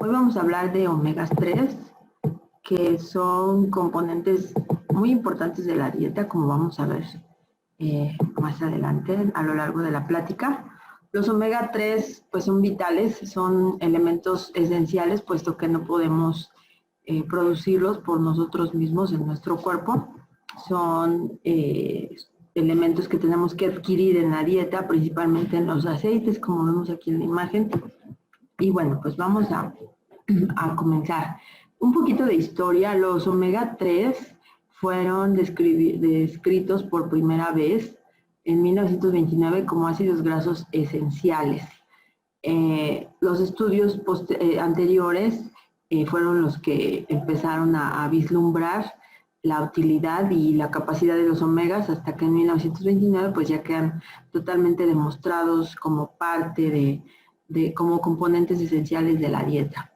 Hoy vamos a hablar de omegas 3, que son componentes muy importantes de la dieta, como vamos a ver más adelante a lo largo de la plática. Los omega 3 pues son vitales, son elementos esenciales, puesto que no podemos producirlos por nosotros mismos en nuestro cuerpo. Son elementos que tenemos que adquirir en la dieta, principalmente en los aceites, como vemos aquí en la imagen. Y bueno, pues vamos a comenzar. Un poquito de historia. Los omega 3 fueron descritos por primera vez en 1929 como ácidos grasos esenciales. Los estudios anteriores fueron los que empezaron a vislumbrar la utilidad y la capacidad de los omegas, hasta que en 1929 pues ya quedan totalmente demostrados como parte como componentes esenciales de la dieta.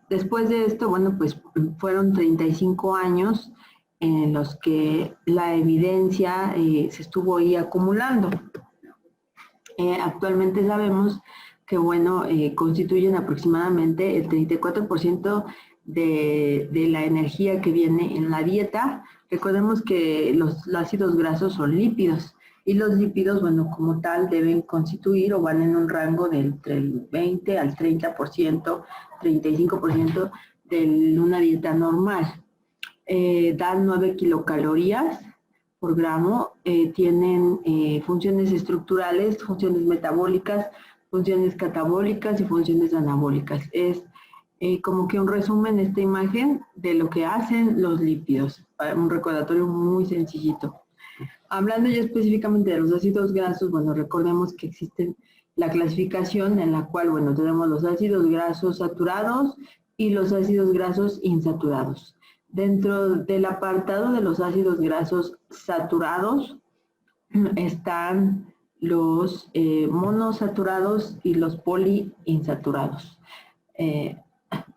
Después de esto, bueno, pues fueron 35 años en los que la evidencia se estuvo ahí acumulando. Actualmente sabemos que, bueno, constituyen aproximadamente el 34% de la energía que viene en la dieta. Recordemos que los ácidos grasos son lípidos, y los lípidos, bueno, como tal, deben constituir o van en un rango de entre el 20 al 30%, 35% de una dieta normal. Dan 9 kilocalorías por gramo, tienen funciones estructurales, funciones metabólicas, funciones catabólicas y funciones anabólicas. Es como que un resumen esta imagen de lo que hacen los lípidos, un recordatorio muy sencillito. Hablando ya específicamente de los ácidos grasos, bueno, recordemos que existe la clasificación en la cual, bueno, tenemos los ácidos grasos saturados y los ácidos grasos insaturados. Dentro del apartado de los ácidos grasos saturados están los monosaturados y los poliinsaturados.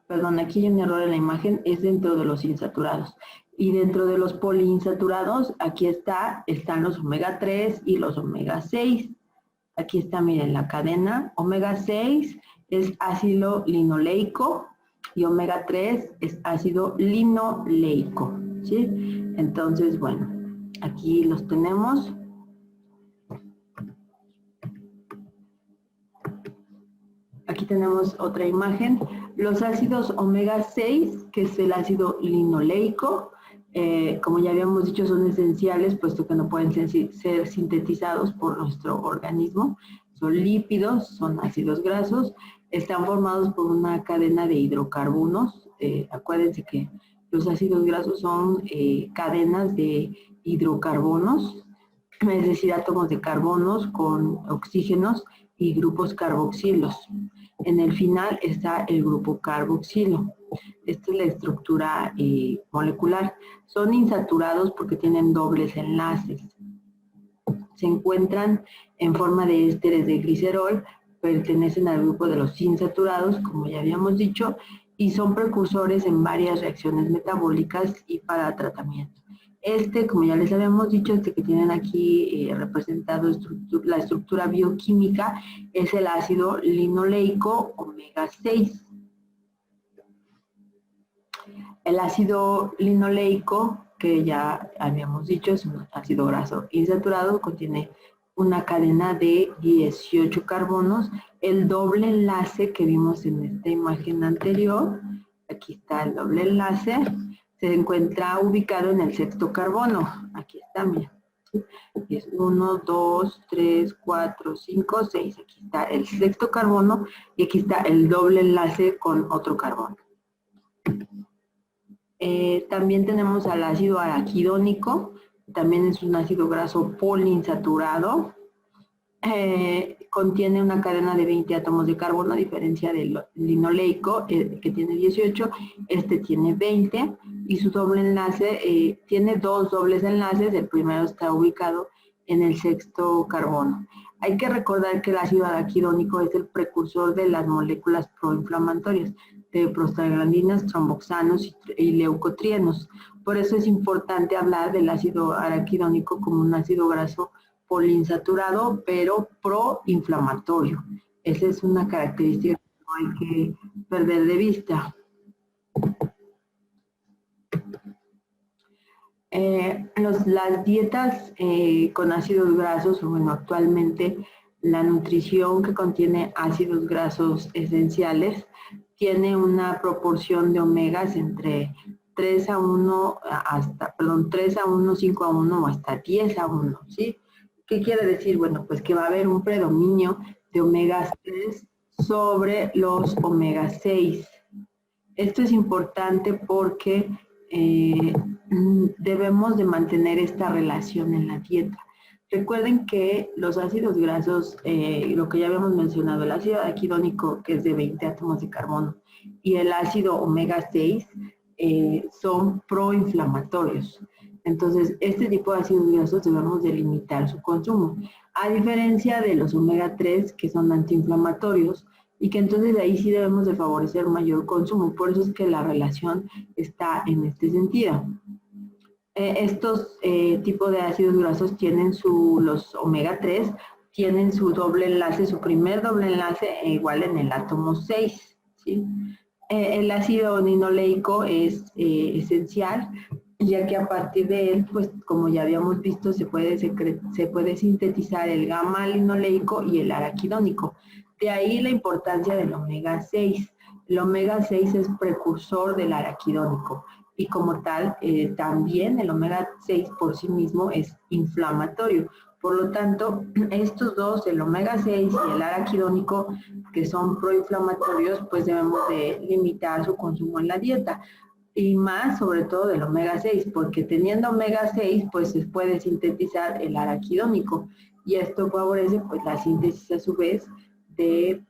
Perdón, aquí hay un error en la imagen, es dentro de los insaturados. Y dentro de los poliinsaturados, aquí están los omega 3 y los omega 6. Aquí está, miren, la cadena. Omega 6 es ácido linoleico y omega 3 es ácido linoleico, ¿sí? Entonces, bueno, aquí los tenemos. Aquí tenemos otra imagen. Los ácidos omega 6, que es el ácido linoleico, como ya habíamos dicho, son esenciales, puesto que no pueden ser sintetizados por nuestro organismo. Son lípidos, son ácidos grasos, están formados por una cadena de hidrocarburos. Acuérdense que los ácidos grasos son cadenas de hidrocarbonos, es decir, átomos de carbonos con oxígenos y grupos carboxilos. En el final está el grupo carboxilo. Esta es la estructura molecular. Son insaturados porque tienen dobles enlaces. Se encuentran en forma de ésteres de glicerol, pertenecen al grupo de los insaturados, como ya habíamos dicho, y son precursores en varias reacciones metabólicas y para tratamiento. Como ya les habíamos dicho, que tienen aquí representado la estructura bioquímica, es el ácido linoleico omega 6. El ácido linoleico, que ya habíamos dicho, es un ácido graso insaturado, contiene una cadena de 18 carbonos. El doble enlace que vimos en esta imagen anterior, aquí está el doble enlace, se encuentra ubicado en el sexto carbono. Aquí está, mira. Es 1, 2, 3, 4, 5, 6. Aquí está el sexto carbono y aquí está el doble enlace con otro carbono. También tenemos al ácido araquidónico, también es un ácido graso poliinsaturado. Contiene una cadena de 20 átomos de carbono, a diferencia del linoleico, que tiene 18, este tiene 20, y su doble enlace, tiene dos dobles enlaces. El primero está ubicado en el sexto carbono. Hay que recordar que el ácido araquidónico es el precursor de las moléculas proinflamatorias, de prostaglandinas, tromboxanos y leucotrienos. Por eso es importante hablar del ácido araquidónico como un ácido graso poliinsaturado, pero proinflamatorio. Esa es una característica que hay que perder de vista. Las dietas con ácidos grasos, bueno, actualmente la nutrición que contiene ácidos grasos esenciales tiene una proporción de omegas entre 3 a 1 hasta, perdón, 3 a 1, 5 a 1 o hasta 10 a 1, ¿sí? ¿Qué quiere decir? Bueno, pues que va a haber un predominio de omegas 3 sobre los omega 6. Esto es importante porque debemos de mantener esta relación en la dieta. Recuerden que los ácidos grasos, lo que ya habíamos mencionado, el ácido araquidónico, que es de 20 átomos de carbono, y el ácido omega 6 son proinflamatorios. Entonces, este tipo de ácidos grasos debemos de limitar su consumo, a diferencia de los omega 3, que son antiinflamatorios, y que entonces ahí sí debemos de favorecer un mayor consumo. Por eso es que la relación está en este sentido. Estos tipos de ácidos grasos tienen los omega 3, tienen su doble enlace, su primer doble enlace igual en el átomo 6, ¿sí? El ácido linoleico es esencial, ya que a partir de él, pues como ya habíamos visto, se puede sintetizar el gamma linoleico y el araquidónico. De ahí la importancia del omega 6. El omega 6 es precursor del araquidónico y como tal, también el omega 6 por sí mismo es inflamatorio. Por lo tanto, estos dos, el omega 6 y el araquidónico, que son proinflamatorios, pues debemos de limitar su consumo en la dieta. Y más sobre todo del omega 6, porque teniendo omega 6, pues se puede sintetizar el araquidónico y esto favorece pues la síntesis a su vez de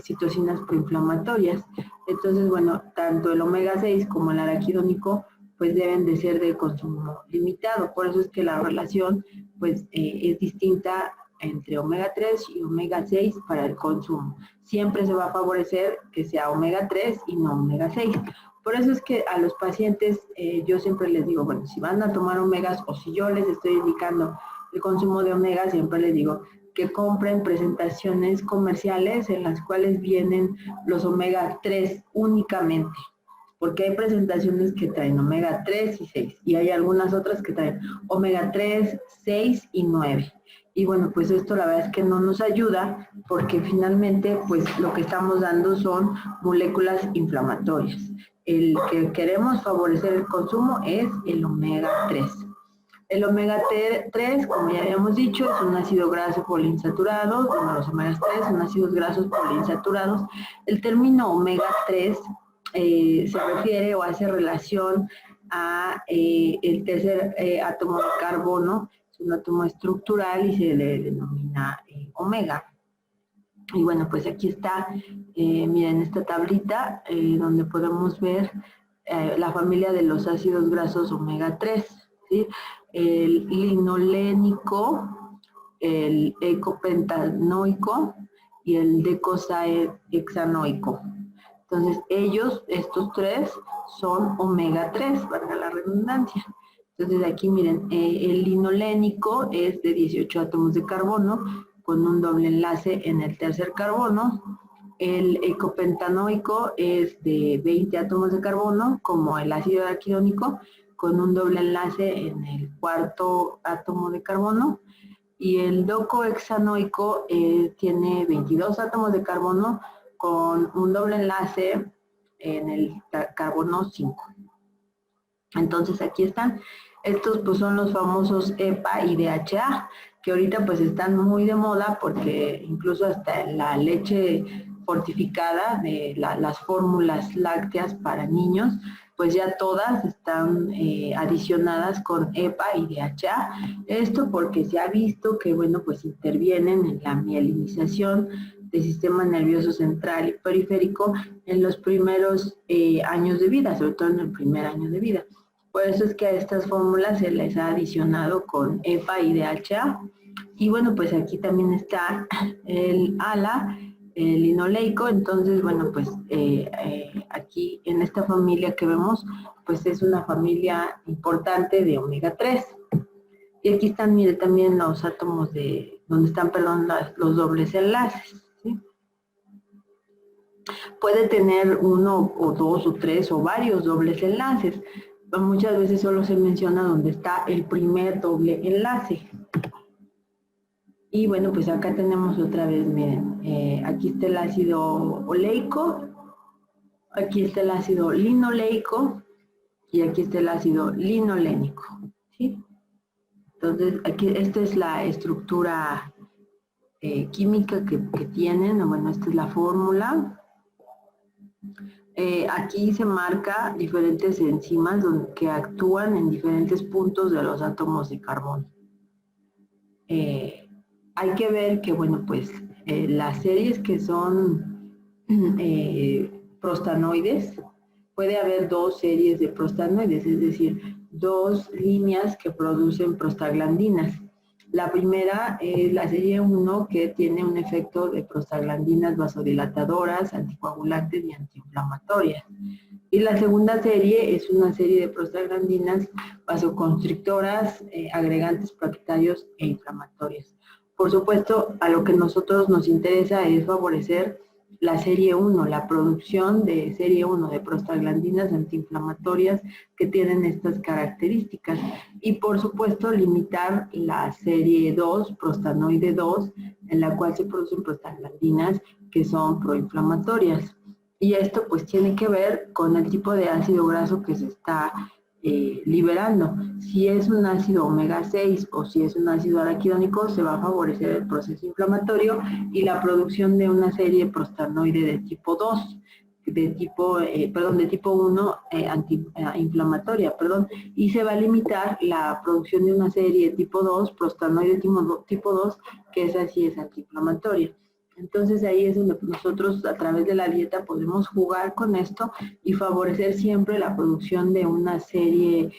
citocinas proinflamatorias. Entonces, bueno, tanto el omega 6 como el araquidónico pues deben de ser de consumo limitado. Por eso es que la relación pues es distinta entre omega 3 y omega 6 para el consumo. Siempre se va a favorecer que sea omega 3 y no omega 6. Por eso es que a los pacientes yo siempre les digo, bueno, si van a tomar omegas o si yo les estoy indicando el consumo de omegas, siempre les digo que compren presentaciones comerciales en las cuales vienen los omega 3 únicamente, porque hay presentaciones que traen omega 3 y 6 y hay algunas otras que traen omega 3, 6 y 9. Y bueno, pues esto la verdad es que no nos ayuda porque finalmente pues lo que estamos dando son moléculas inflamatorias. El que queremos favorecer el consumo es el omega 3. El omega 3, como ya habíamos dicho, es un ácido graso poliinsaturado. Bueno, los omegas 3 son ácidos grasos poliinsaturados. El término omega 3 se refiere o hace relación a el tercer átomo de carbono. Es un átomo estructural y se le denomina omega. Y bueno, pues aquí está, miren esta tablita donde podemos ver la familia de los ácidos grasos omega 3, ¿sí? El linolénico, el eicopentanoico y el docosahexaenoico. Entonces estos tres son omega 3, valga la redundancia. Entonces aquí miren, el linolénico es de 18 átomos de carbono con un doble enlace en el tercer carbono. El eicopentanoico es de 20 átomos de carbono, como el ácido araquidónico, con un doble enlace en el cuarto átomo de carbono. Y el docohexanoico tiene 22 átomos de carbono con un doble enlace en el carbono 5. Entonces aquí están. Estos pues son los famosos EPA y DHA, que ahorita pues están muy de moda porque incluso hasta en la leche fortificada de las fórmulas lácteas para niños, pues ya todas están adicionadas con EPA y DHA. Esto porque se ha visto que, bueno, pues intervienen en la mielinización del sistema nervioso central y periférico en los primeros años de vida, sobre todo en el primer año de vida. Por eso es que a estas fórmulas se les ha adicionado con EPA y DHA. Y bueno, pues aquí también está el ALA, el linoleico. Entonces, bueno, pues aquí en esta familia que vemos, pues es una familia importante de omega 3. Y aquí están, mire, también los átomos de, donde están, perdón, los dobles enlaces, ¿sí? Puede tener uno o dos o tres o varios dobles enlaces. Muchas veces solo se menciona donde está el primer doble enlace. Y bueno, pues acá tenemos otra vez, miren, aquí está el ácido oleico, aquí está el ácido linoleico y aquí está el ácido linolénico, ¿sí? Entonces, aquí esta es la estructura química que tienen, bueno, esta es la fórmula. Aquí se marca diferentes enzimas que actúan en diferentes puntos de los átomos de carbono. Hay que ver que, bueno, pues las series que son prostanoides, puede haber dos series de prostanoides, es decir, dos líneas que producen prostaglandinas. La primera es la serie 1, que tiene un efecto de prostaglandinas vasodilatadoras, anticoagulantes y antiinflamatorias. Y la segunda serie es una serie de prostaglandinas vasoconstrictoras, agregantes plaquetarios e inflamatorias. Por supuesto, a lo que nosotros nos interesa es favorecer la serie 1, la producción de serie 1 de prostaglandinas antiinflamatorias que tienen estas características. Y por supuesto, limitar la serie 2, prostanoide 2, en la cual se producen prostaglandinas que son proinflamatorias. Y esto pues tiene que ver con el tipo de ácido graso que se está liberando. Si es un ácido omega 6 o si es un ácido araquidónico, se va a favorecer el proceso inflamatorio y la producción de una serie prostanoide de tipo 2, de tipo 1 antiinflamatoria, y se va a limitar la producción de una serie tipo 2, prostanoide tipo 2, que esa sí es antiinflamatoria. Entonces ahí es donde nosotros a través de la dieta podemos jugar con esto y favorecer siempre la producción de una serie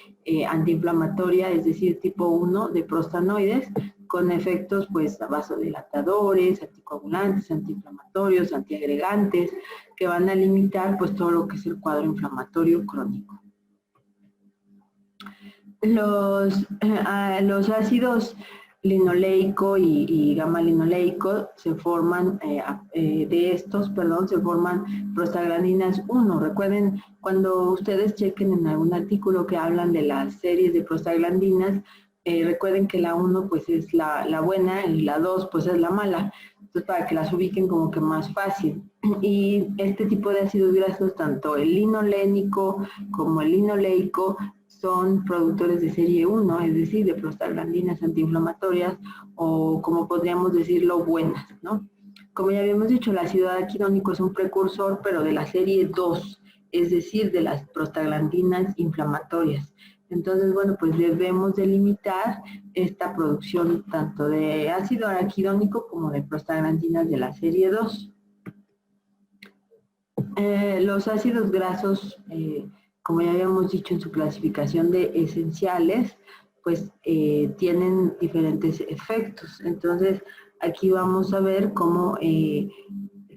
antiinflamatoria, es decir, tipo 1 de prostanoides, con efectos pues vasodilatadores, anticoagulantes, antiinflamatorios, antiagregantes, que van a limitar pues todo lo que es el cuadro inflamatorio crónico. Los ácidos linoleico y gamma linoleico se forman, se forman prostaglandinas 1. Recuerden, cuando ustedes chequen en algún artículo que hablan de las series de prostaglandinas, recuerden que la 1 pues es la buena y la 2 pues es la mala. Entonces, para que las ubiquen como que más fácil. Y este tipo de ácidos grasos, tanto el linolénico como el linoleico, son productores de serie 1, es decir, de prostaglandinas antiinflamatorias o, como podríamos decirlo, buenas, ¿no? Como ya habíamos dicho, el ácido araquidónico es un precursor, pero de la serie 2, es decir, de las prostaglandinas inflamatorias. Entonces, bueno, pues debemos delimitar esta producción tanto de ácido araquidónico como de prostaglandinas de la serie 2. Los ácidos grasos, como ya habíamos dicho en su clasificación de esenciales, pues tienen diferentes efectos. Entonces, aquí vamos a ver cómo,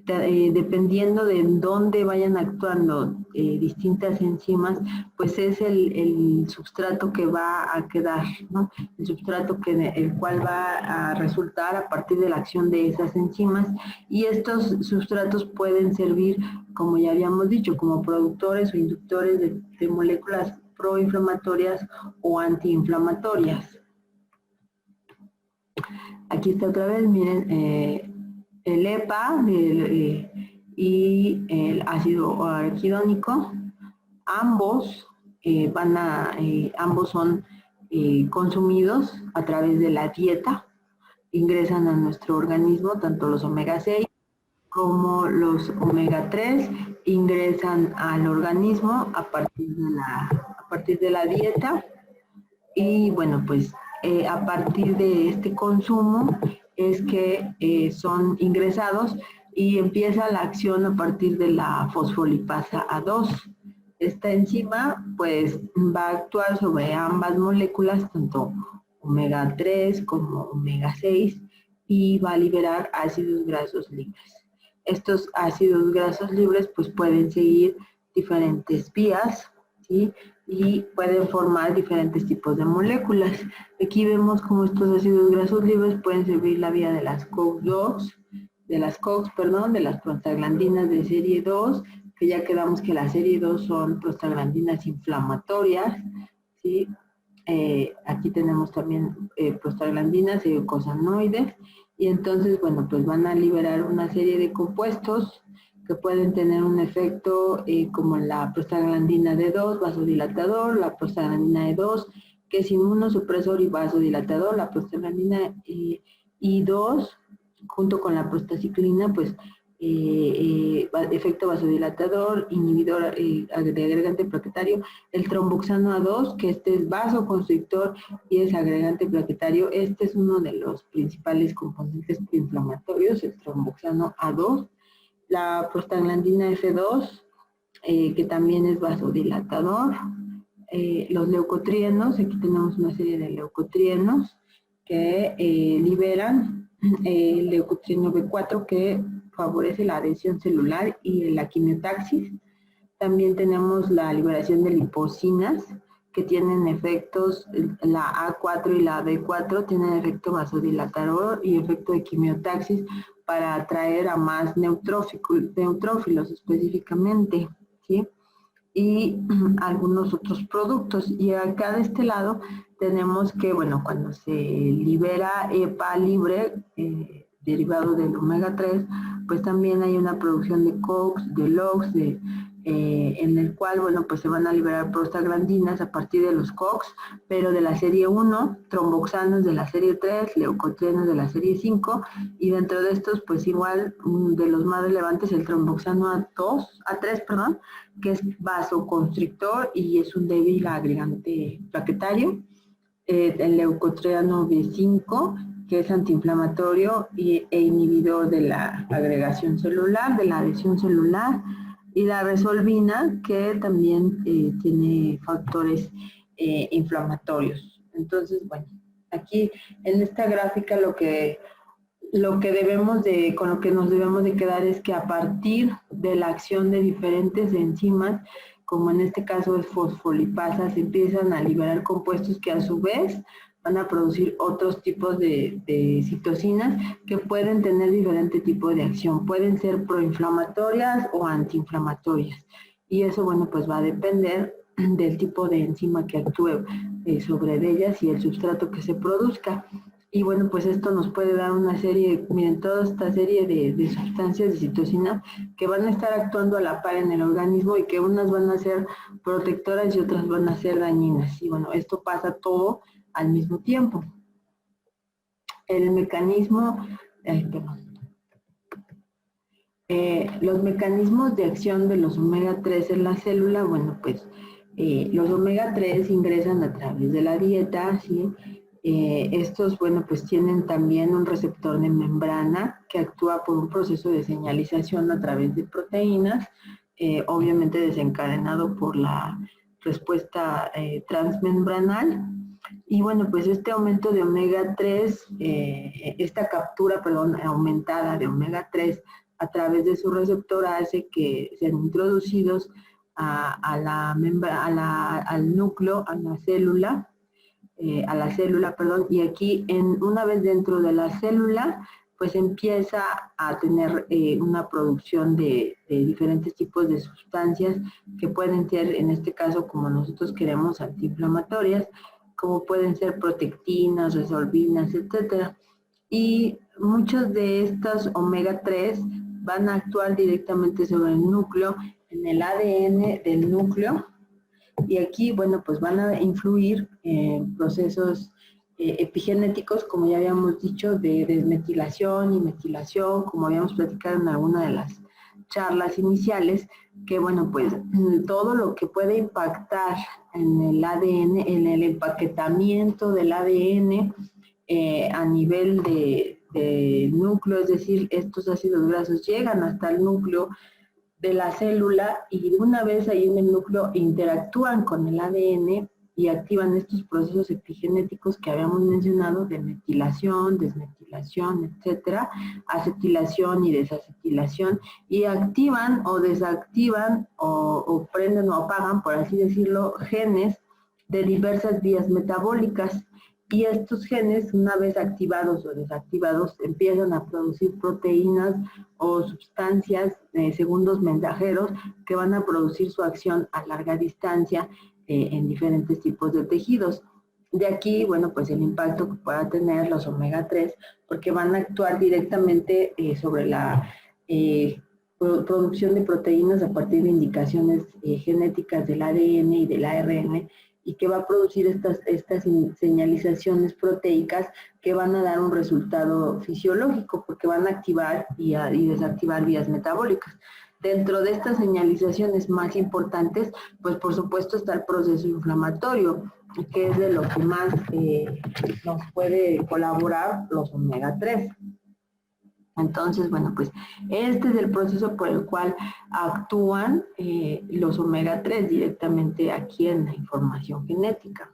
dependiendo de dónde vayan actuando distintas enzimas, pues es el substrato que va a quedar, ¿no? El substrato el cual va a resultar a partir de la acción de esas enzimas, y estos substratos pueden servir, como ya habíamos dicho, como productores o inductores de moléculas proinflamatorias o antiinflamatorias. Aquí está otra vez, miren, el EPA y el ácido araquidónico, ambos ambos son consumidos a través de la dieta, ingresan a nuestro organismo, tanto los omega 6 como los omega 3 ingresan al organismo a partir de la dieta. Y bueno, pues a partir de este consumo es que son ingresados y empieza la acción a partir de la fosfolipasa A2. Esta enzima pues va a actuar sobre ambas moléculas, tanto omega 3 como omega 6, y va a liberar ácidos grasos libres. Estos ácidos grasos libres pues pueden seguir diferentes vías, ¿sí? Y pueden formar diferentes tipos de moléculas. Aquí vemos cómo estos ácidos grasos libres pueden servir la vía de las COX-2, las COX, perdón, de las prostaglandinas de serie 2, que ya quedamos que la serie 2 son prostaglandinas inflamatorias, ¿sí? Aquí tenemos también prostaglandinas y glucosanoides, y entonces, bueno, pues van a liberar una serie de compuestos que pueden tener un efecto como la prostaglandina D2, vasodilatador, la prostaglandina E2, que es inmunosupresor y vasodilatador, la prostaglandina I2, junto con la prostaciclina, pues efecto vasodilatador, inhibidor de agregante plaquetario, el tromboxano A2, que este es vasoconstrictor y es agregante plaquetario. Este es uno de los principales componentes inflamatorios, el tromboxano A2, la prostaglandina F2, que también es vasodilatador, los leucotrienos, aquí tenemos una serie de leucotrienos que liberan el leucotrieno B4 que favorece la adhesión celular y la quimiotaxis. También tenemos la liberación de lipocinas que tienen efectos, la A4 y la B4 tienen efecto vasodilatador y efecto de quimiotaxis para atraer a más neutrófilos específicamente, ¿sí? Y algunos otros productos. Y acá de este lado tenemos que, bueno, cuando se libera EPA libre, derivado del omega 3, pues también hay una producción de COX, de LOX, en el cual, bueno, pues se van a liberar prostaglandinas a partir de los COX, pero de la serie 1, tromboxanos de la serie 3, leucotrienos de la serie 5, y dentro de estos, pues igual, de los más relevantes, el tromboxano A3, perdón, que es vasoconstrictor y es un débil agregante plaquetario, el leucotrieno B5, que es antiinflamatorio e inhibidor de la agregación celular, de la adhesión celular, y la resolvina, que también tiene factores inflamatorios. Entonces, bueno, aquí en esta gráfica con lo que nos debemos de quedar es que a partir de la acción de diferentes enzimas, como en este caso es fosfolipasa, se empiezan a liberar compuestos que a su vez van a producir otros tipos de citocinas que pueden tener diferente tipo de acción. Pueden ser proinflamatorias o antiinflamatorias. Y eso, bueno, pues va a depender del tipo de enzima que actúe sobre ellas y el sustrato que se produzca. Y bueno, pues esto nos puede dar una serie, miren, toda esta serie de sustancias de citocina que van a estar actuando a la par en el organismo y que unas van a ser protectoras y otras van a ser dañinas. Y bueno, esto pasa todo al mismo tiempo. El mecanismo, los mecanismos de acción de los omega 3 en la célula, bueno, pues los omega 3 ingresan a través de la dieta, ¿sí? Estos, bueno, pues tienen también un receptor de membrana que actúa por un proceso de señalización a través de proteínas, obviamente desencadenado por la respuesta transmembranal. Y bueno, pues este aumento de omega 3, esta captura, perdón, aumentada de omega 3 a través de su receptor hace que sean introducidos al núcleo, a la célula, perdón, y aquí una vez dentro de la célula, pues empieza a tener una producción de diferentes tipos de sustancias que pueden ser, en este caso, como nosotros queremos, antiinflamatorias, como pueden ser protectinas, resolvinas, etcétera. Y muchos de estos omega 3 van a actuar directamente sobre el núcleo, en el ADN del núcleo, y aquí, bueno, pues van a influir en procesos epigenéticos, como ya habíamos dicho, de desmetilación y metilación, como habíamos platicado en alguna de las charlas iniciales, que bueno, pues todo lo que puede impactar en el ADN, en el empaquetamiento del ADN a nivel de núcleo, es decir, estos ácidos grasos llegan hasta el núcleo de la célula y una vez ahí en el núcleo interactúan con el ADN y activan estos procesos epigenéticos que habíamos mencionado de metilación, desmetilación, etcétera, acetilación y desacetilación, y activan o desactivan o prenden o apagan, por así decirlo, genes de diversas vías metabólicas. y estos genes, una vez activados o desactivados, empiezan a producir proteínas o sustancias, segundos mensajeros, que van a producir su acción a larga distancia en diferentes tipos de tejidos. De aquí, bueno, pues el impacto que pueda tener los omega 3, porque van a actuar directamente sobre la producción de proteínas a partir de indicaciones genéticas del ADN y del ARN, y que va a producir estas señalizaciones proteicas que van a dar un resultado fisiológico, porque van a activar y desactivar vías metabólicas. Dentro de estas señalizaciones más importantes, pues por supuesto está el proceso inflamatorio, que es de lo que más nos puede colaborar los omega 3. Entonces, bueno, pues este es el proceso por el cual actúan los omega 3 directamente aquí en la información genética.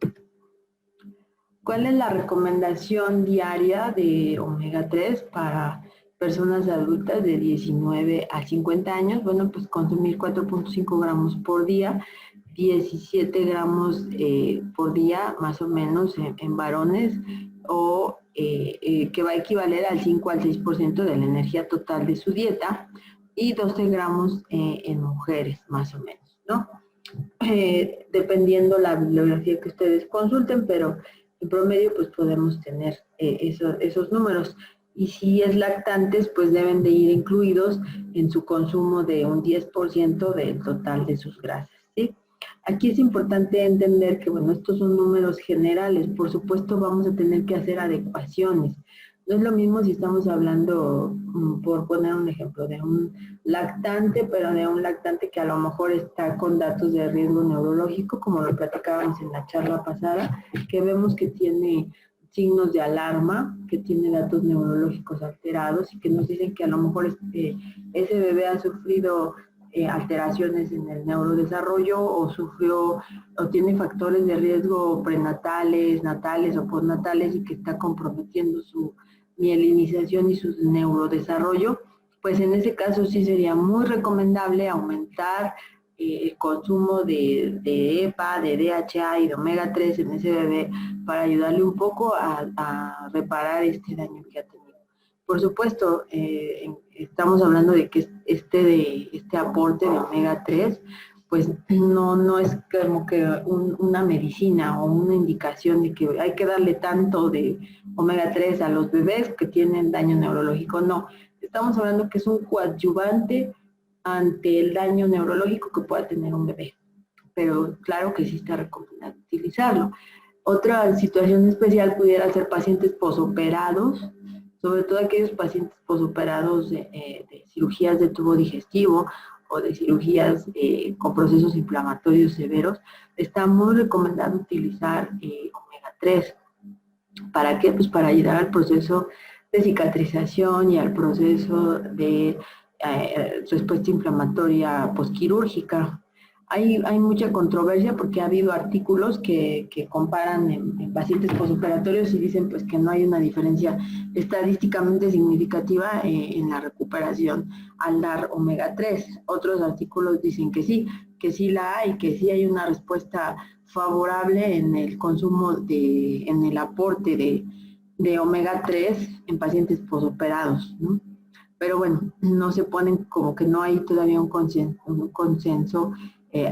¿Cuál es la recomendación diaria de omega 3 para personas adultas de 19 a 50 años? Bueno, pues consumir 4.5 gramos por día, 17 gramos por día más o menos en varones, o que va a equivaler al 5 al 6% de la energía total de su dieta, y 12 gramos en mujeres más o menos, ¿no? Dependiendo la bibliografía que ustedes consulten, pero en promedio pues podemos tener esos números. Y si es lactantes, pues deben de ir incluidos en su consumo de un 10% del total de sus grasas, ¿sí? Aquí es importante entender que, bueno, estos son números generales. Por supuesto, vamos a tener que hacer adecuaciones. No es lo mismo si estamos hablando, por poner un ejemplo, de un lactante, pero de un lactante que a lo mejor está con datos de riesgo neurológico, como lo platicábamos en la charla pasada, que vemos que tiene signos de alarma, que tiene datos neurológicos alterados y que nos dicen que a lo mejor ese bebé ha sufrido alteraciones en el neurodesarrollo, o sufrió o tiene factores de riesgo prenatales, natales o postnatales, y que está comprometiendo su mielinización y su neurodesarrollo. Pues en ese caso sí sería muy recomendable aumentar el consumo de EPA, de DHA y de omega 3 en ese bebé, para ayudarle un poco a reparar este daño que ha tenido. Por supuesto, estamos hablando de que este aporte de omega 3, pues no es como que una medicina o una indicación de que hay que darle tanto de omega 3 a los bebés que tienen daño neurológico. No, estamos hablando que es un coadyuvante ante el daño neurológico que pueda tener un bebé. Pero claro que sí está recomendado utilizarlo. Otra situación especial pudiera ser pacientes posoperados, sobre todo aquellos pacientes posoperados de cirugías de tubo digestivo o de cirugías con procesos inflamatorios severos. Está muy recomendado utilizar omega 3. ¿Para qué? Pues para ayudar al proceso de cicatrización y al proceso de respuesta inflamatoria posquirúrgica. Hay mucha controversia porque ha habido artículos que comparan en pacientes posoperatorios y dicen pues que no hay una diferencia estadísticamente significativa en la recuperación al dar omega 3. Otros artículos dicen que sí la hay, que sí hay una respuesta favorable en el consumo en el aporte de omega 3 en pacientes posoperados, ¿no? Pero bueno, no se ponen, como que no hay todavía un consenso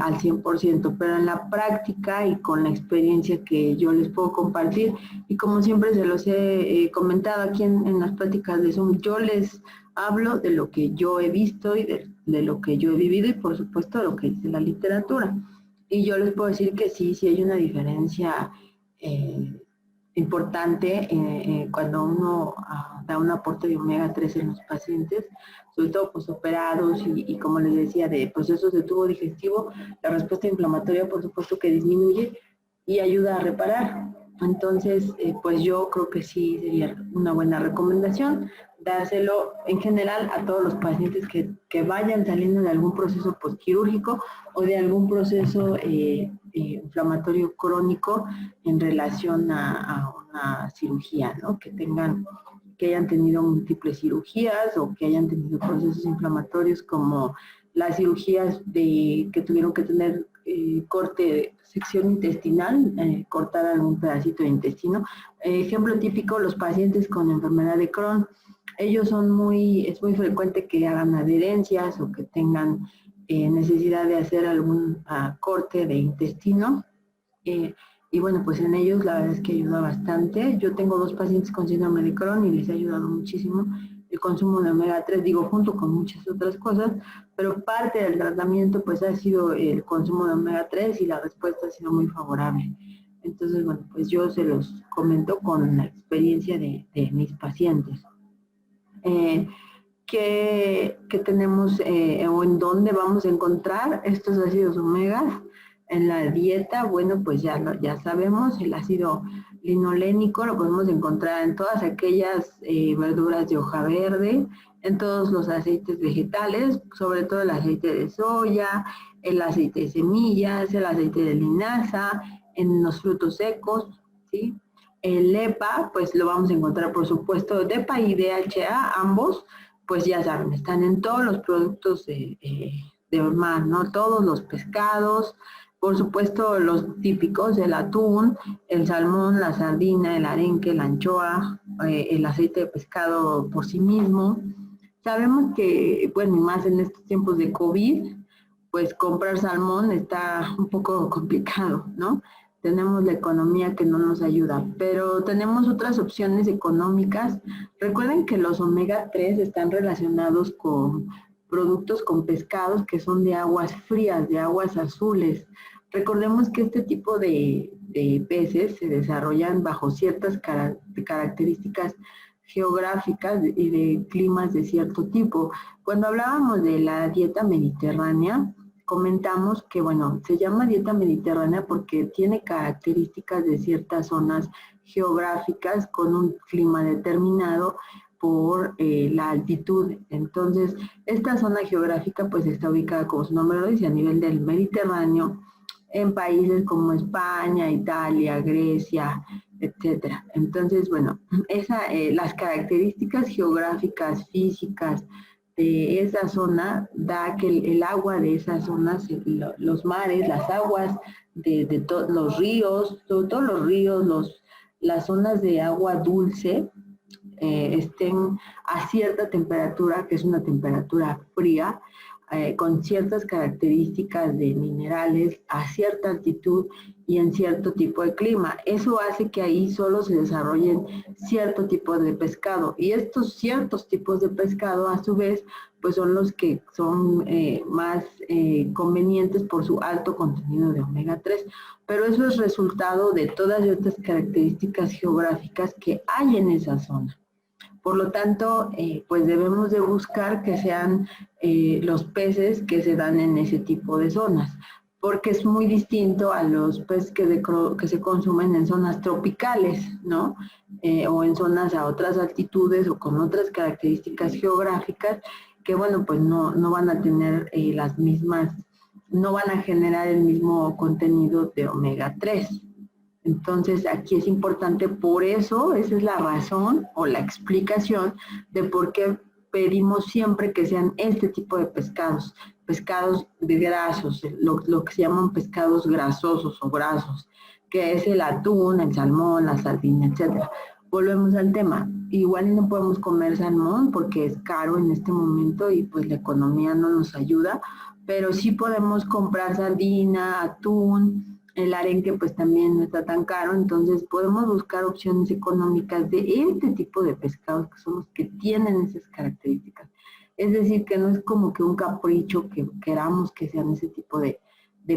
al 100%, pero en la práctica y con la experiencia que yo les puedo compartir, y como siempre se los he comentado aquí en las pláticas de Zoom, yo les hablo de lo que yo he visto y de lo que yo he vivido, y por supuesto de lo que dice la literatura. Y yo les puedo decir que sí hay una diferencia importante cuando uno da un aporte de omega 3 en los pacientes, sobre todo posoperados y como les decía, de procesos de tubo digestivo. La respuesta inflamatoria, por supuesto, que disminuye y ayuda a reparar. Entonces, pues yo creo que sí sería una buena recomendación dárselo en general a todos los pacientes que vayan saliendo de algún proceso postquirúrgico o de algún proceso inflamatorio crónico en relación a una cirugía, ¿no? Que hayan tenido múltiples cirugías o que hayan tenido procesos inflamatorios como las cirugías que tuvieron que tener corte, sección intestinal, cortar algún pedacito de intestino. Ejemplo típico, los pacientes con enfermedad de Crohn. Ellos es muy frecuente que hagan adherencias o que tengan necesidad de hacer algún corte de intestino. Y bueno, pues en ellos la verdad es que ayuda bastante. Yo tengo 2 pacientes con síndrome de Crohn y les ha ayudado muchísimo el consumo de omega 3, digo, junto con muchas otras cosas, pero parte del tratamiento pues ha sido el consumo de omega 3 y la respuesta ha sido muy favorable. Entonces, bueno, pues yo se los comento con la experiencia de mis pacientes. ¿Qué tenemos o en dónde vamos a encontrar estos ácidos omegas? En la dieta, bueno, pues ya sabemos, el ácido linolénico lo podemos encontrar en todas aquellas verduras de hoja verde, en todos los aceites vegetales, sobre todo el aceite de soya, el aceite de semillas, el aceite de linaza, en los frutos secos, ¿sí? El EPA, pues lo vamos a encontrar, por supuesto, DEPA y DHA, ambos, pues ya saben, están en todos los productos de mar, ¿no? Todos los pescados, por supuesto, los típicos, el atún, el salmón, la sardina, el arenque, la anchoa, el aceite de pescado por sí mismo. Sabemos que, bueno, más en estos tiempos de COVID, pues comprar salmón está un poco complicado, ¿no? Tenemos la economía que no nos ayuda, pero tenemos otras opciones económicas. Recuerden que los omega 3 están relacionados con productos con pescados que son de aguas frías, de aguas azules. Recordemos que este tipo de peces se desarrollan bajo ciertas características geográficas y de climas de cierto tipo. Cuando hablábamos de la dieta mediterránea, comentamos que, bueno, se llama dieta mediterránea porque tiene características de ciertas zonas geográficas con un clima determinado por la altitud. Entonces, esta zona geográfica pues está ubicada, como su nombre lo dice, a nivel del Mediterráneo, en países como España, Italia, Grecia, etcétera. Entonces, bueno, las características geográficas, físicas de esa zona da que el agua de esas zonas, los mares, las aguas de todos los ríos, todos los ríos, las zonas de agua dulce, estén a cierta temperatura, que es una temperatura fría, con ciertas características de minerales, a cierta altitud y en cierto tipo de clima. Eso hace que ahí solo se desarrollen cierto tipo de pescado, y estos ciertos tipos de pescado a su vez pues son los que son más convenientes por su alto contenido de omega 3, pero eso es resultado de todas estas características geográficas que hay en esa zona. Por lo tanto, pues debemos de buscar que sean los peces que se dan en ese tipo de zonas, porque es muy distinto a los peces que se consumen en zonas tropicales, ¿no? O en zonas a otras altitudes o con otras características geográficas que, bueno, pues no van a tener las mismas, no van a generar el mismo contenido de omega 3. Entonces, aquí es importante, por eso, esa es la razón o la explicación de por qué pedimos siempre que sean este tipo de pescados, pescados de grasos, lo que se llaman pescados grasosos o grasos, que es el atún, el salmón, la sardina, etc. Volvemos al tema, igual no podemos comer salmón porque es caro en este momento y pues la economía no nos ayuda, pero sí podemos comprar sardina, atún. El arenque pues también no está tan caro, entonces podemos buscar opciones económicas de este tipo de pescados que son los que tienen esas características. Es decir, que no es como que un capricho que queramos que sean ese tipo de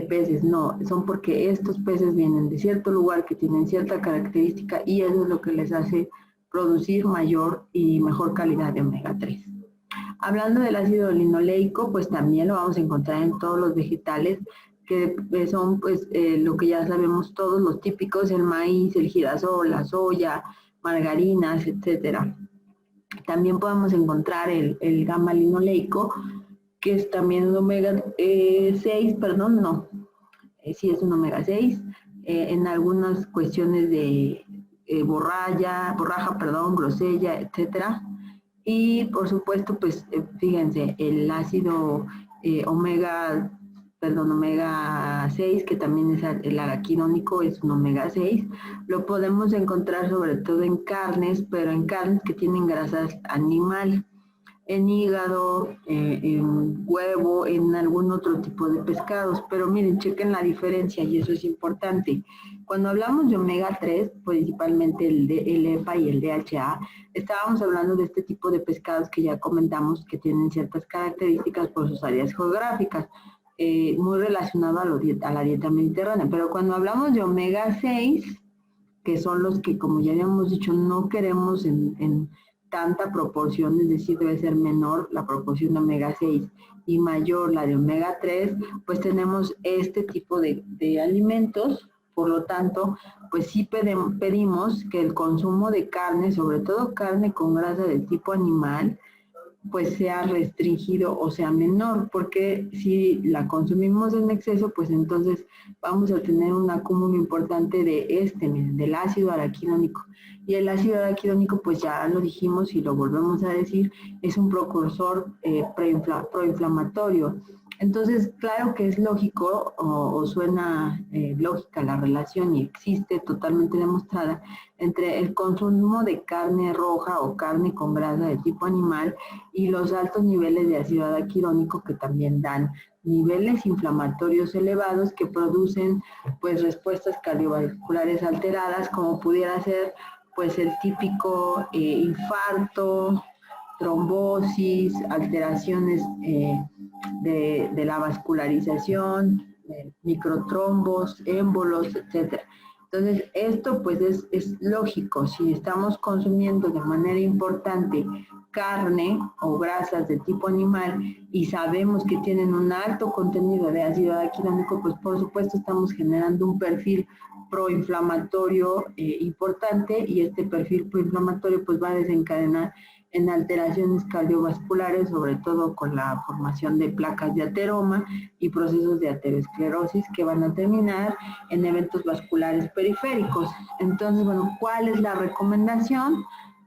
peces, no, son porque estos peces vienen de cierto lugar que tienen cierta característica y eso es lo que les hace producir mayor y mejor calidad de omega 3. Hablando del ácido linoleico, pues también lo vamos a encontrar en todos los vegetales, que son pues lo que ya sabemos todos, los típicos, el maíz, el girasol, la soya, margarinas, etcétera. También podemos encontrar el gamma linoleico, que es también un omega 6, perdón, no, sí es un omega 6, en algunas cuestiones de borraja, grosella, etcétera. Y por supuesto, pues fíjense, el ácido omega perdón, omega 6, que también es el araquidónico, es un omega 6. Lo podemos encontrar sobre todo en carnes, pero en carnes que tienen grasas animal, en hígado, en huevo, en algún otro tipo de pescados. Pero miren, chequen la diferencia y eso es importante. Cuando hablamos de omega 3, principalmente el EPA y el DHA, estábamos hablando de este tipo de pescados que ya comentamos que tienen ciertas características por sus áreas geográficas, muy relacionado a la dieta mediterránea. Pero cuando hablamos de omega 6, que son los que, como ya habíamos dicho, no queremos en tanta proporción, es decir, debe ser menor la proporción de omega 6 y mayor la de omega 3, pues tenemos este tipo de alimentos. Por lo tanto, pues sí pedimos que el consumo de carne, sobre todo carne con grasa de tipo animal, pues sea restringido o sea menor, porque si la consumimos en exceso, pues entonces vamos a tener un acúmulo importante del ácido araquidónico. Y el ácido araquidónico, pues ya lo dijimos y lo volvemos a decir, es un precursor proinflamatorio. Entonces, claro que es lógico o suena lógica la relación y existe totalmente demostrada entre el consumo de carne roja o carne con grasa de tipo animal y los altos niveles de ácido araquidónico, que también dan niveles inflamatorios elevados que producen pues respuestas cardiovasculares alteradas, como pudiera ser pues el típico infarto, trombosis, alteraciones de la vascularización, microtrombos, émbolos, etcétera. Entonces, esto pues es lógico. Si estamos consumiendo de manera importante carne o grasas de tipo animal y sabemos que tienen un alto contenido de ácido araquidónico, pues por supuesto estamos generando un perfil proinflamatorio importante, y este perfil proinflamatorio pues va a desencadenar en alteraciones cardiovasculares, sobre todo con la formación de placas de ateroma y procesos de aterosclerosis que van a terminar en eventos vasculares periféricos. Entonces, bueno, ¿cuál es la recomendación?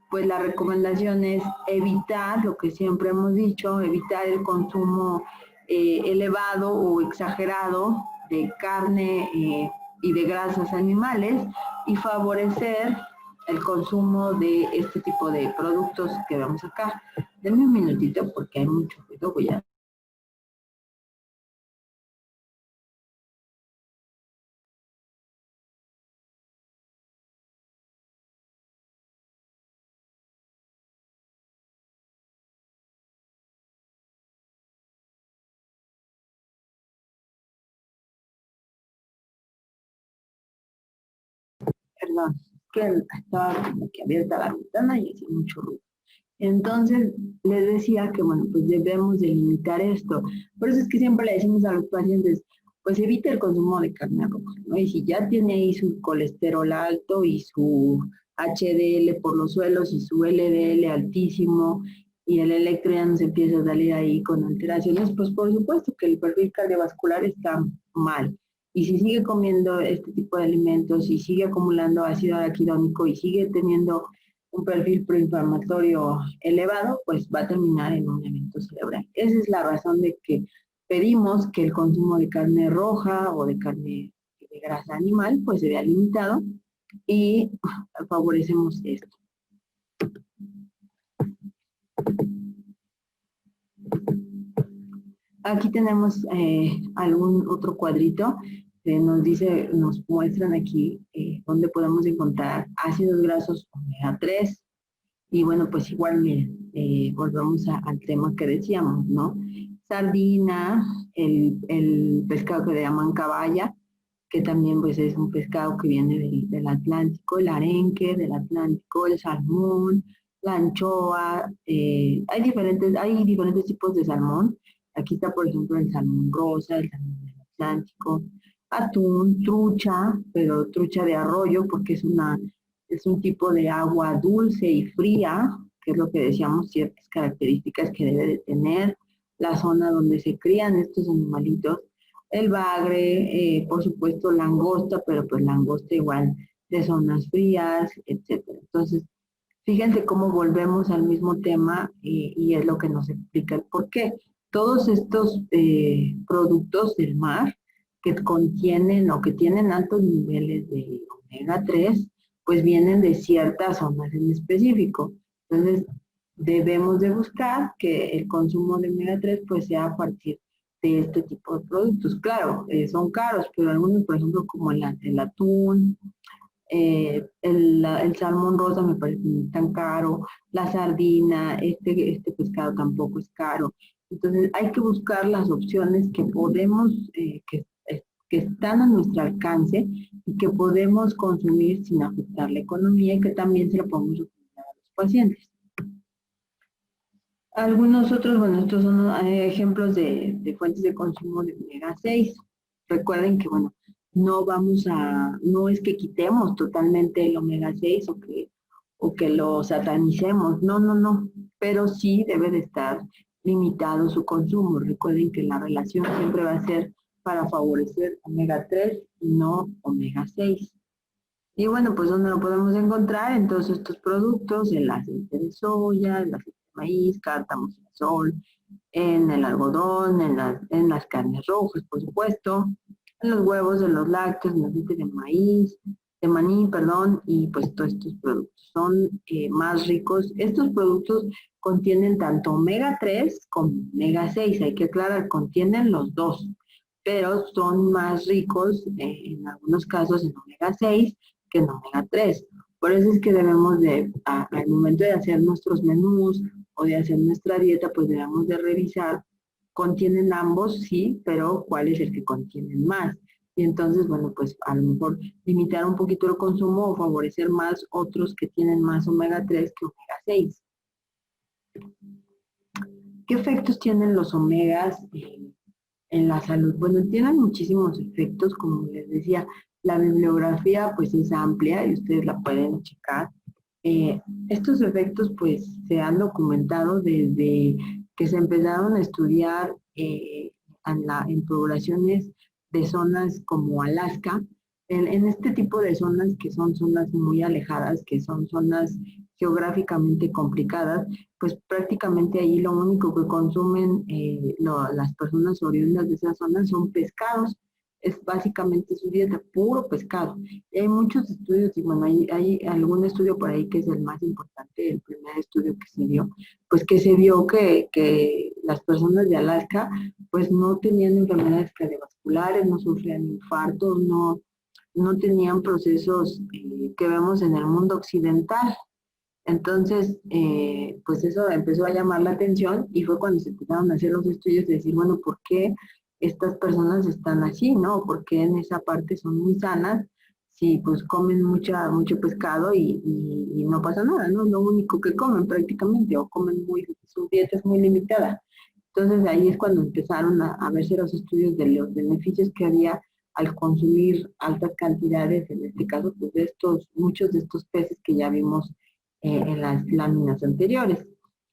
Pues la recomendación es evitar, lo que siempre hemos dicho, evitar el consumo elevado o exagerado de carne y de grasas animales, y favorecer el consumo de este tipo de productos que vemos acá. Denme un minutito porque hay mucho ruido, voy a... Perdón, que estaba como que abierta la ventana y hacía mucho ruido. Entonces, les decía que, bueno, pues debemos delimitar esto. Por eso es que siempre le decimos a los pacientes, pues evite el consumo de carne roja, ¿no? Y si ya tiene ahí su colesterol alto y su HDL por los suelos y su LDL altísimo y el electro ya nos empieza a salir ahí con alteraciones, pues por supuesto que el perfil cardiovascular está mal. Y si sigue comiendo este tipo de alimentos y sigue acumulando ácido araquidónico y sigue teniendo un perfil proinflamatorio elevado, pues va a terminar en un evento cerebral. Esa es la razón de que pedimos que el consumo de carne roja o de carne de grasa animal pues se vea limitado, y favorecemos esto. Aquí tenemos algún otro cuadrito que nos dice, nos muestran aquí dónde podemos encontrar ácidos grasos omega 3. Y bueno, pues igual, miren, volvemos al tema que decíamos, ¿no? Sardina, el pescado que le llaman caballa, que también pues es un pescado que viene del Atlántico, el arenque del Atlántico, el salmón, la anchoa, hay diferentes tipos de salmón. Aquí está, por ejemplo, el salmón rosa, el salmón del Atlántico, atún, trucha, pero trucha de arroyo, porque es un tipo de agua dulce y fría, que es lo que decíamos, ciertas características que debe de tener la zona donde se crían estos animalitos. El bagre, por supuesto langosta, pero pues langosta igual de zonas frías, etcétera. Entonces, fíjense cómo volvemos al mismo tema y es lo que nos explica el por qué. todos estos productos del mar que contienen o que tienen altos niveles de omega 3, pues vienen de ciertas zonas en específico. Entonces, debemos de buscar que el consumo de omega 3 pues sea a partir de este tipo de productos. Claro, son caros, pero algunos, por ejemplo, como el atún, el salmón rosa me parece muy tan caro, la sardina, este pescado tampoco es caro. Entonces hay que buscar las opciones que podemos, que están a nuestro alcance y que podemos consumir sin afectar la economía y que también se lo podemos recomendar a los pacientes. Algunos otros, bueno, estos son ejemplos de fuentes de consumo de omega 6. Recuerden que, bueno, no es que quitemos totalmente el omega 6 o que lo satanicemos, no, pero sí debe de estar limitado su consumo. Recuerden que la relación siempre va a ser para favorecer omega 3 y no omega 6. Y bueno, pues ¿dónde lo podemos encontrar? En todos estos productos, el aceite de soya, el aceite de maíz, cártamo, girasol, en el algodón, en las carnes rojas, por supuesto, en los huevos, en los lácteos, en el aceite de maíz, de maní, perdón, y pues todos estos productos son más ricos. Estos productos contienen tanto omega 3 como omega 6, hay que aclarar, contienen los dos, pero son más ricos en algunos casos en omega 6 que en omega 3. Por eso es que debemos de, al momento de hacer nuestros menús o de hacer nuestra dieta, pues debemos de revisar, contienen ambos, sí, pero cuál es el que contienen más. Y entonces, bueno, pues a lo mejor limitar un poquito el consumo o favorecer más otros que tienen más omega 3 que omega 6. ¿Qué efectos tienen los omegas en la salud? Bueno, tienen muchísimos efectos, como les decía, la bibliografía pues es amplia y ustedes la pueden checar. Estos efectos pues se han documentado desde que se empezaron a estudiar en poblaciones de zonas como Alaska, en este tipo de zonas que son zonas muy alejadas, que son zonas geográficamente complicadas, pues prácticamente ahí lo único que consumen las personas oriundas de esas zonas son pescados. Es básicamente su dieta, puro pescado. Y hay muchos estudios, y bueno, hay algún estudio por ahí que es el más importante, el primer estudio que se dio, pues que se vio que las personas de Alaska pues no tenían enfermedades cardiovasculares, no sufrían infartos, no tenían procesos que vemos en el mundo occidental. Entonces, pues eso empezó a llamar la atención y fue cuando se empezaron a hacer los estudios de decir, bueno, ¿por qué estas personas están así, no? ¿Por qué en esa parte son muy sanas? Si pues comen mucho pescado y no pasa nada, ¿no? Lo único que comen prácticamente, o comen su dieta es muy limitada. Entonces ahí es cuando empezaron a verse los estudios de los beneficios que había al consumir altas cantidades, en este caso, pues muchos de estos peces que ya vimos en las láminas anteriores.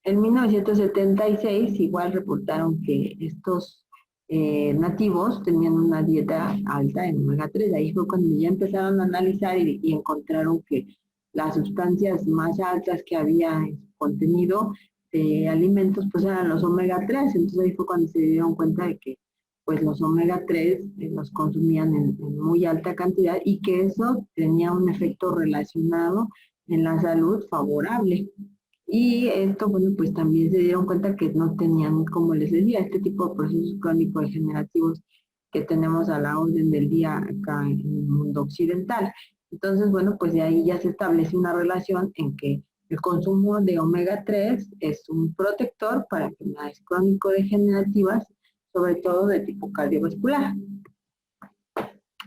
En 1976 igual reportaron que estos nativos tenían una dieta alta en omega 3. Ahí fue cuando ya empezaron a analizar y encontraron que las sustancias más altas que había en su contenido de alimentos pues eran los omega 3. Entonces ahí fue cuando se dieron cuenta de que pues los omega 3 los consumían en muy alta cantidad y que eso tenía un efecto relacionado en la salud favorable. Y esto, bueno, pues también se dieron cuenta que no tenían, como les decía, este tipo de procesos crónicos degenerativos que tenemos a la orden del día acá en el mundo occidental. Entonces, bueno, pues de ahí ya se establece una relación en que el consumo de omega 3 es un protector para enfermedades crónico-degenerativas, sobre todo de tipo cardiovascular.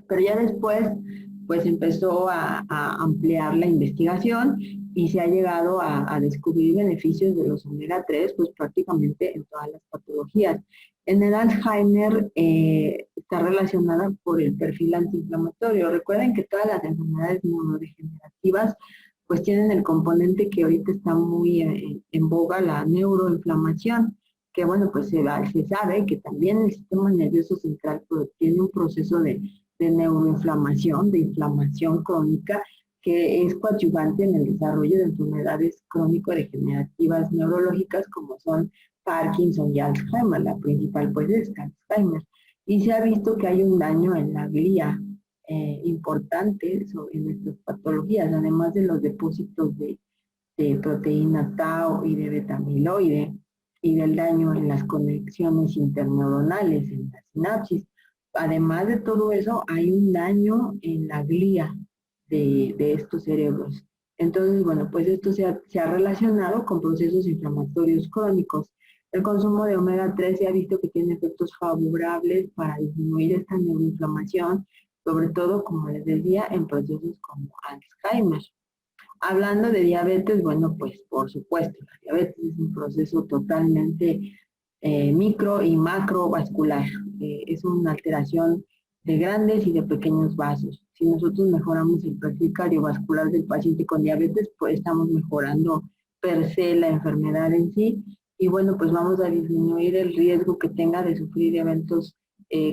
Pero ya después, pues empezó a ampliar la investigación y se ha llegado a descubrir beneficios de los omega 3, pues prácticamente en todas las patologías. En el Alzheimer está relacionada por el perfil antiinflamatorio. Recuerden que todas las enfermedades neurodegenerativas pues tienen el componente que ahorita está muy en boga, la neuroinflamación, que bueno, pues se sabe que también el sistema nervioso central tiene un proceso de neuroinflamación, de inflamación crónica, que es coadyuvante en el desarrollo de enfermedades crónico-degenerativas neurológicas como son Parkinson y Alzheimer. La principal pues es Alzheimer. Y se ha visto que hay un daño en la glía importante en estas patologías, además de los depósitos de proteína tau y de beta-amiloide y del daño en las conexiones interneuronales, en la sinapsis. Además de todo eso, hay un daño en la glía de estos cerebros. Entonces, bueno, pues esto se ha relacionado con procesos inflamatorios crónicos. El consumo de omega 3 se ha visto que tiene efectos favorables para disminuir esta neuroinflamación, sobre todo, como les decía, en procesos como Alzheimer. Hablando de diabetes, bueno, pues por supuesto, la diabetes es un proceso totalmente micro y macrovascular. Es una alteración de grandes y de pequeños vasos. Si nosotros mejoramos el perfil cardiovascular del paciente con diabetes, pues estamos mejorando per se la enfermedad en sí. Y bueno, pues vamos a disminuir el riesgo que tenga de sufrir eventos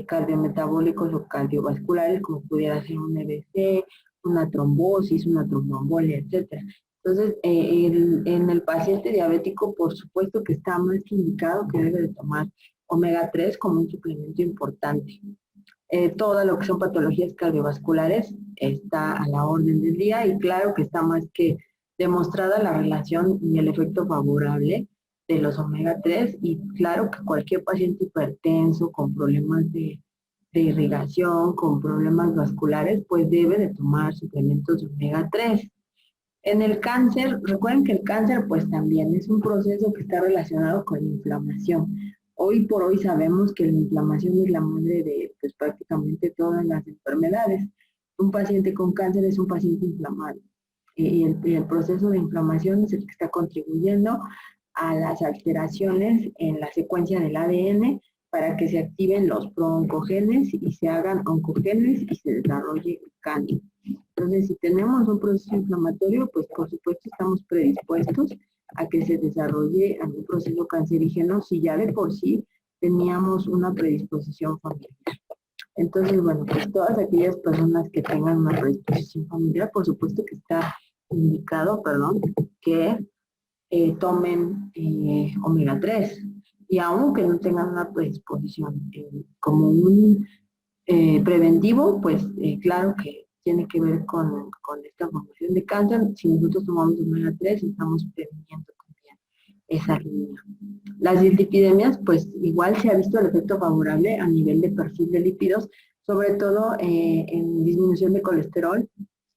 cardiometabólicos o cardiovasculares, como pudiera ser un EBC, una trombosis, una tromboembolia, etcétera. Entonces, en el paciente diabético, por supuesto que está más que indicado que debe de tomar omega 3 como un suplemento importante. Todo lo que son patologías cardiovasculares está a la orden del día y claro que está más que demostrada la relación y el efecto favorable de los omega 3 y claro que cualquier paciente hipertenso con problemas de irrigación, con problemas vasculares, pues debe de tomar suplementos de omega 3. En el cáncer, recuerden que el cáncer pues también es un proceso que está relacionado con la inflamación. Hoy por hoy sabemos que la inflamación es la madre de pues, prácticamente todas las enfermedades. Un paciente con cáncer es un paciente inflamado. Y el proceso de inflamación es el que está contribuyendo a las alteraciones en la secuencia del ADN para que se activen los prooncogenes y se hagan oncogenes y se desarrolle cáncer. Entonces, si tenemos un proceso inflamatorio, pues por supuesto estamos predispuestos a que se desarrolle algún proceso cancerígeno si ya de por sí teníamos una predisposición familiar. Entonces, bueno, pues todas aquellas personas que tengan una predisposición familiar, por supuesto que está indicado, que tomen omega 3. Y aunque no tengan una predisposición como un preventivo, pues claro que tiene que ver con esta formación de cáncer. Si nosotros tomamos omega 3, estamos previniendo también esa línea. Las dislipidemias, pues igual se ha visto el efecto favorable a nivel de perfil de lípidos, sobre todo en disminución de colesterol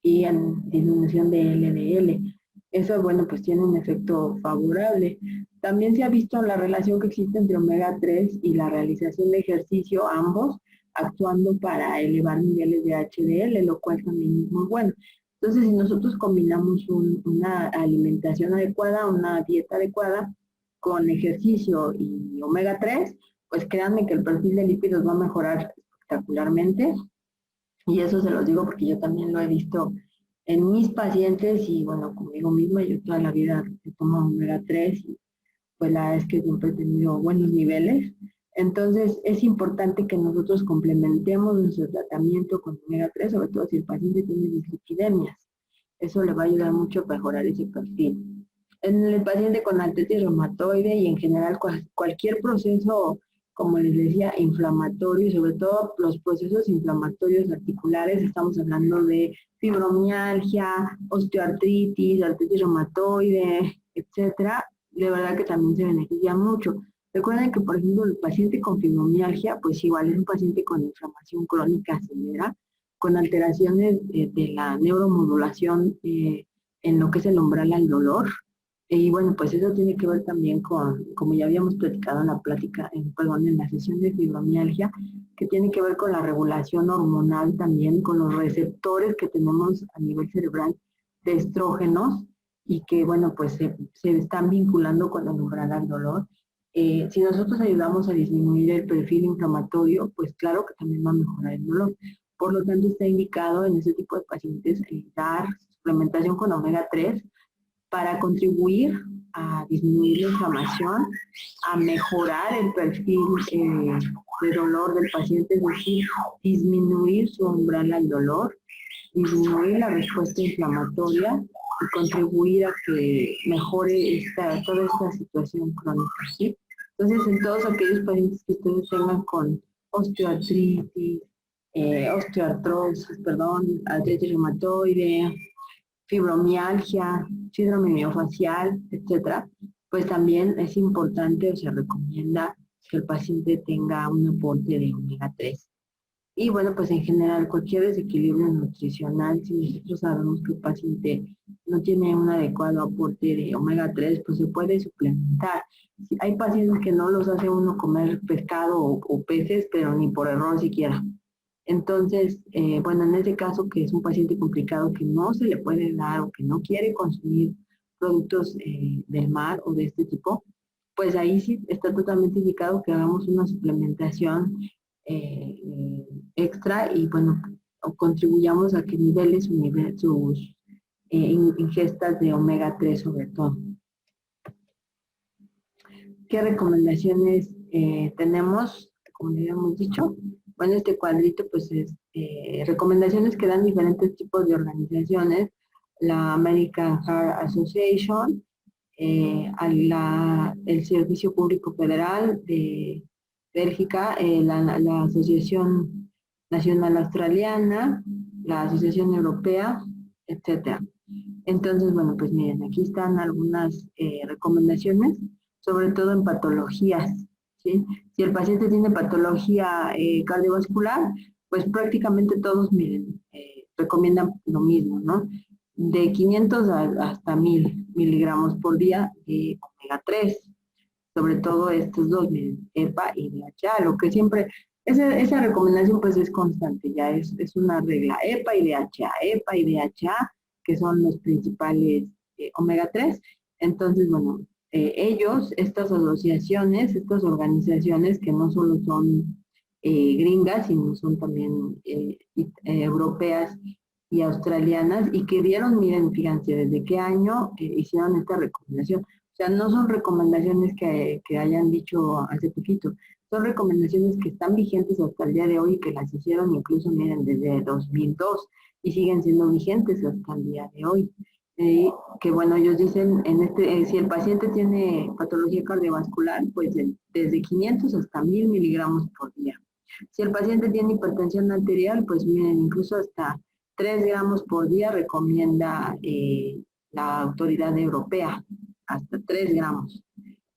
y en disminución de LDL. Eso, bueno, pues tiene un efecto favorable. También se ha visto la relación que existe entre omega 3 y la realización de ejercicio, ambos actuando para elevar niveles de HDL, lo cual también es muy bueno. Entonces, si nosotros combinamos una alimentación adecuada, una dieta adecuada, con ejercicio y omega 3, pues créanme que el perfil de lípidos va a mejorar espectacularmente. Y eso se los digo porque yo también lo he visto en mis pacientes y bueno, conmigo misma, yo toda la vida he tomado omega 3 y pues la verdad es que siempre he tenido buenos niveles. Entonces es importante que nosotros complementemos nuestro tratamiento con omega 3, sobre todo si el paciente tiene dislipidemias. Eso le va a ayudar mucho a mejorar ese perfil. En el paciente con artritis reumatoide y en general cualquier proceso, como les decía, inflamatorio, y sobre todo los procesos inflamatorios articulares, estamos hablando de fibromialgia, osteoartritis, artritis reumatoide, etcétera, de verdad que también se beneficia mucho. Recuerden que, por ejemplo, el paciente con fibromialgia, pues igual es un paciente con inflamación crónica severa, con alteraciones de la neuromodulación en lo que es el umbral al dolor. Y bueno, pues eso tiene que ver también con, como ya habíamos platicado en la plática, en la sesión de fibromialgia, que tiene que ver con la regulación hormonal también, con los receptores que tenemos a nivel cerebral de estrógenos y que, bueno, pues se están vinculando con el umbral al dolor. Si nosotros ayudamos a disminuir el perfil inflamatorio, pues claro que también va a mejorar el dolor. Por lo tanto, está indicado en ese tipo de pacientes dar suplementación con omega 3 para contribuir a disminuir la inflamación, a mejorar el perfil de dolor del paciente, es decir, disminuir su umbral al dolor, disminuir la respuesta inflamatoria y contribuir a que mejore toda esta situación crónica, ¿sí? Entonces, en todos aquellos pacientes que ustedes tengan con osteoartritis, osteoartrosis, perdón, artritis reumatoide, fibromialgia, síndrome miofacial, etcétera, pues también es importante o se recomienda que el paciente tenga un aporte de omega 3. Y bueno, pues en general cualquier desequilibrio nutricional, si nosotros sabemos que el paciente no tiene un adecuado aporte de omega 3, pues se puede suplementar. Hay pacientes que no los hace uno comer pescado o peces, pero ni por error siquiera. Entonces, bueno, en ese caso que es un paciente complicado que no se le puede dar o que no quiere consumir productos del mar o de este tipo, pues ahí sí está totalmente indicado que hagamos una suplementación extra y bueno, contribuyamos a que nivele sus ingestas de omega 3 sobre todo. ¿Qué recomendaciones tenemos? Como ya hemos dicho, bueno, este cuadrito pues es recomendaciones que dan diferentes tipos de organizaciones, la American Heart Association, el Servicio Público Federal de Bélgica, la Asociación Nacional Australiana, la Asociación Europea, etcétera. Entonces, bueno, pues miren, aquí están algunas recomendaciones, sobre todo en patologías, ¿sí? Si el paciente tiene patología cardiovascular, pues prácticamente todos, miren, recomiendan lo mismo, ¿no? De 500 hasta 1000 miligramos por día de omega 3, sobre todo estos dos, miren, EPA y DHA, lo que siempre, esa recomendación pues es constante, ya es una regla, EPA y DHA, que son los principales omega 3. Entonces, bueno, estas asociaciones, estas organizaciones que no solo son gringas, sino son también europeas y australianas, y que dieron, miren, fíjense, desde qué año hicieron esta recomendación. O sea, no son recomendaciones que hayan dicho hace poquito, son recomendaciones que están vigentes hasta el día de hoy, que las hicieron incluso, miren, desde 2002 y siguen siendo vigentes hasta el día de hoy. Que bueno, ellos dicen, si el paciente tiene patología cardiovascular, pues desde 500 hasta 1000 miligramos por día. Si el paciente tiene hipertensión arterial, pues miren, incluso hasta 3 gramos por día recomienda la autoridad europea, hasta 3 gramos.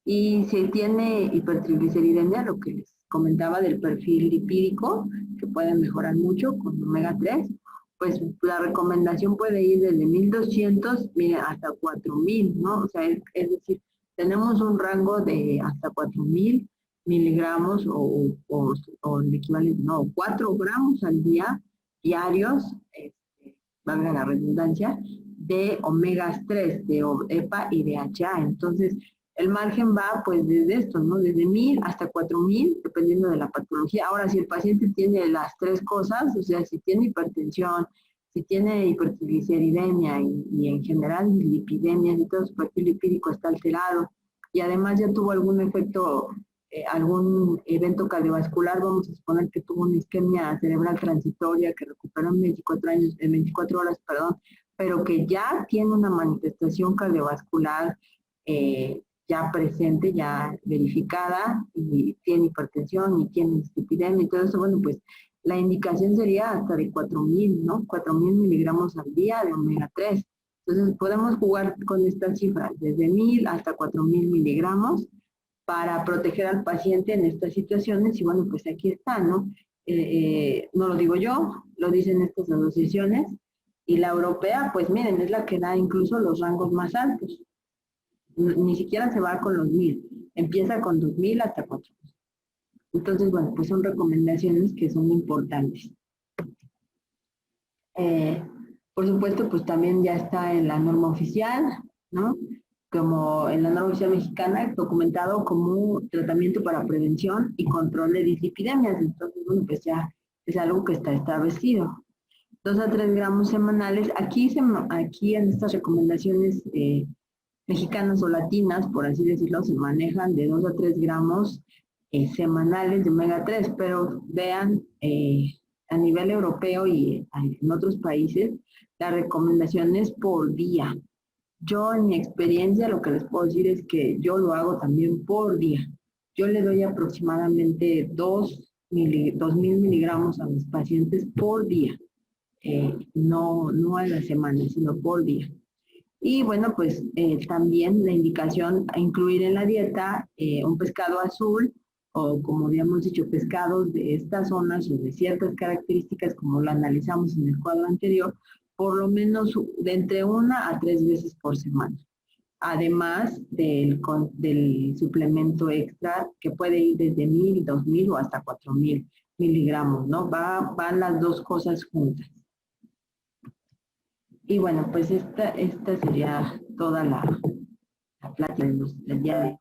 Y si tiene hipertrigliceridemia, lo que les comentaba del perfil lipídico, que puede mejorar mucho con omega 3, pues la recomendación puede ir desde 1200, mira, hasta 4000, ¿no? O sea, es decir, tenemos un rango de hasta 4000 miligramos o el equivalente, no, 4 gramos al día diarios, valga la redundancia, de omegas 3, de EPA y DHA. Entonces, el margen va pues desde esto, ¿no? Desde 1000 hasta 4000, dependiendo de la patología. Ahora, si el paciente tiene las tres cosas, o sea, si tiene hipertensión, si tiene hipertrigliceridemia y en general lipidemia, si todo su perfil lipídico está alterado y además ya tuvo algún efecto, algún evento cardiovascular, vamos a suponer que tuvo una isquemia cerebral transitoria que recuperó en 24 horas, perdón, pero que ya tiene una manifestación cardiovascular ya presente, ya verificada, y tiene hipertensión y tiene dislipidemia y todo eso, bueno, pues la indicación sería hasta de 4000, ¿no? 4000 miligramos al día de omega 3. Entonces podemos jugar con estas cifras, desde 1000 hasta 4000 miligramos para proteger al paciente en estas situaciones, y bueno, pues aquí está, ¿no? No lo digo yo, lo dicen estas asociaciones, y la europea, pues miren, es la que da incluso los rangos más altos. Ni siquiera se va con los 1000, empieza con 2000 hasta 4000. Entonces, bueno, pues son recomendaciones que son importantes. Por supuesto, pues también ya está en la norma oficial, ¿no? Como en la norma oficial mexicana, documentado como tratamiento para prevención y control de dislipidemias. Entonces, bueno, pues ya es algo que está establecido. 2 a 3 gramos semanales. Aquí en estas recomendaciones mexicanas o latinas, por así decirlo, se manejan de 2 a 3 gramos semanales de omega 3, pero vean, a nivel europeo y en otros países, la recomendación es por día. Yo en mi experiencia lo que les puedo decir es que yo lo hago también por día. Yo le doy aproximadamente 2.000 miligramos a mis pacientes por día. No a la semana, sino por día. Y bueno, pues también la indicación a incluir en la dieta un pescado azul o, como habíamos dicho, pescados de estas zonas o de ciertas características, como lo analizamos en el cuadro anterior, por lo menos de entre 1 a 3 veces por semana. Además del suplemento extra, que puede ir desde 1.000, 2.000 o hasta 4.000 miligramos, ¿no? Van las dos cosas juntas. Y bueno, pues esta sería toda la plática del día de hoy.